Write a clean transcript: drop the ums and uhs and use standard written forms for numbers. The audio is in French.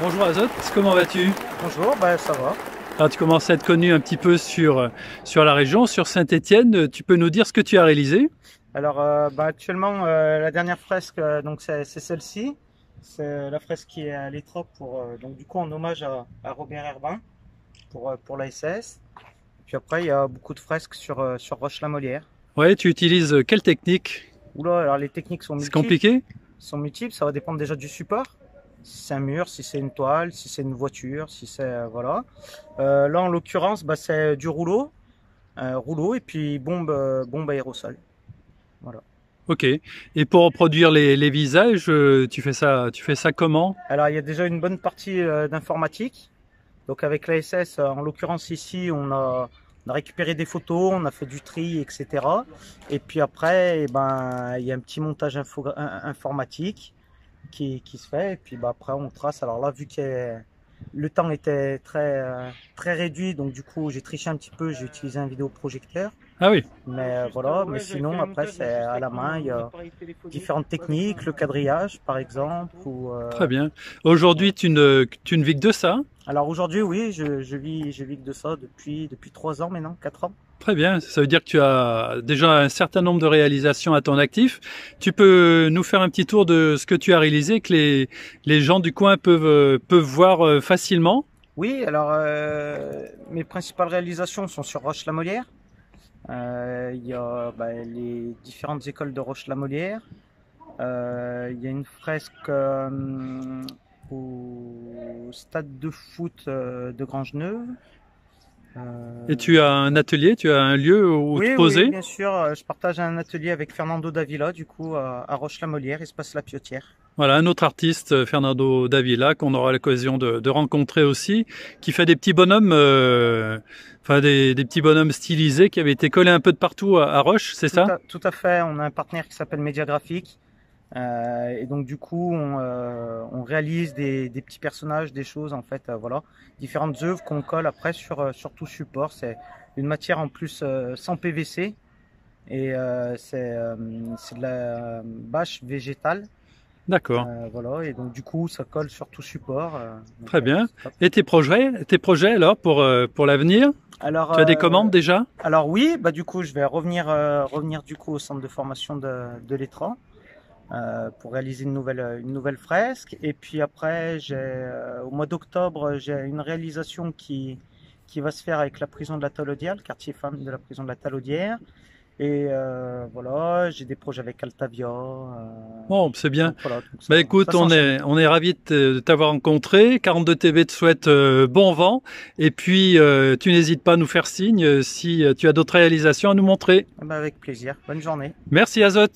Bonjour Azot, comment vas-tu? Bonjour, ça va. Alors tu commences à être connu un petit peu sur la région, sur Saint-Étienne. Tu peux nous dire ce que tu as réalisé? Alors actuellement la dernière fresque donc c'est celle-ci. C'est la fresque qui est à l'Étropes pour donc du coup en hommage à Robert Herbin pour la SS. Puis après il y a beaucoup de fresques sur Roche-la-Molière. Ouais, tu utilises quelle technique? Oula, alors les techniques sont C'est multiples, compliqué? ça va dépendre déjà du support. Si c'est un mur, si c'est une toile, si c'est une voiture, si c'est voilà. Là en l'occurrence c'est du rouleau et puis bombe aérosol. Voilà. Ok. Et pour reproduire les visages, tu fais ça comment? Alors, il y a déjà une bonne partie d'informatique. Donc, avec l'ASS, en l'occurrence ici, on a récupéré des photos, on a fait du tri, etc. Et puis après, il y a un petit montage informatique qui se fait. Et puis après, on trace. Alors là, vu que le temps était très réduit, donc du coup, j'ai triché un petit peu, j'ai utilisé un vidéoprojecteur. Ah oui, Mais voilà, mais sinon, après, c'est à la main. Il y a différentes techniques, le quadrillage, par exemple. très bien. Aujourd'hui, tu ne vis que de ça? Alors aujourd'hui, oui, je vis de ça depuis 3 ans maintenant, 4 ans. Très bien. Ça veut dire que tu as déjà un certain nombre de réalisations à ton actif. Tu peux nous faire un petit tour de ce que tu as réalisé, que les gens du coin peuvent voir facilement? Oui, alors mes principales réalisations sont sur Roche-la-Molière. Il y a les différentes écoles de Roche-la-Molière. Il y a une fresque au stade de foot de Grangeneuve. Et tu as un atelier, tu as un lieu où te Oui, oui, poser? bien sûr. Je partage un atelier avec Fernando Davila, du coup, à Roche-la-Molière, espace La Piotière. Voilà, un autre artiste, Fernando Davila, qu'on aura l'occasion de rencontrer aussi, qui fait des petits bonhommes, enfin des petits bonhommes stylisés qui avaient été collés un peu de partout à Roche, c'est ça? Tout à fait. On a un partenaire qui s'appelle Média Graphique. Et donc, du coup, on réalise des petits personnages, des choses, en fait, voilà. Différentes œuvres qu'on colle après sur tout support. C'est une matière en plus sans PVC. Et c'est de la bâche végétale. D'accord, Voilà, et donc du coup ça colle sur tout support. très bien. C'est top. Et tes projets alors pour l'avenir? Alors, Tu as des commandes déjà? alors oui, du coup je vais revenir du coup au centre de formation de l'Étran pour réaliser une nouvelle fresque. Et puis après, au mois d'octobre, j'ai une réalisation qui va se faire avec la prison de la Talaudière, le quartier femmes de la prison de la Talaudière. Et voilà, j'ai des projets avec Altavia. Bon, c'est bien. Donc voilà, donc Bah écoute, ça s'enchaîne. on est ravis de t'avoir rencontré. 42 TV te souhaite bon vent. Et puis, tu n'hésites pas à nous faire signe si tu as d'autres réalisations à nous montrer. Avec plaisir. Bonne journée. Merci Azot.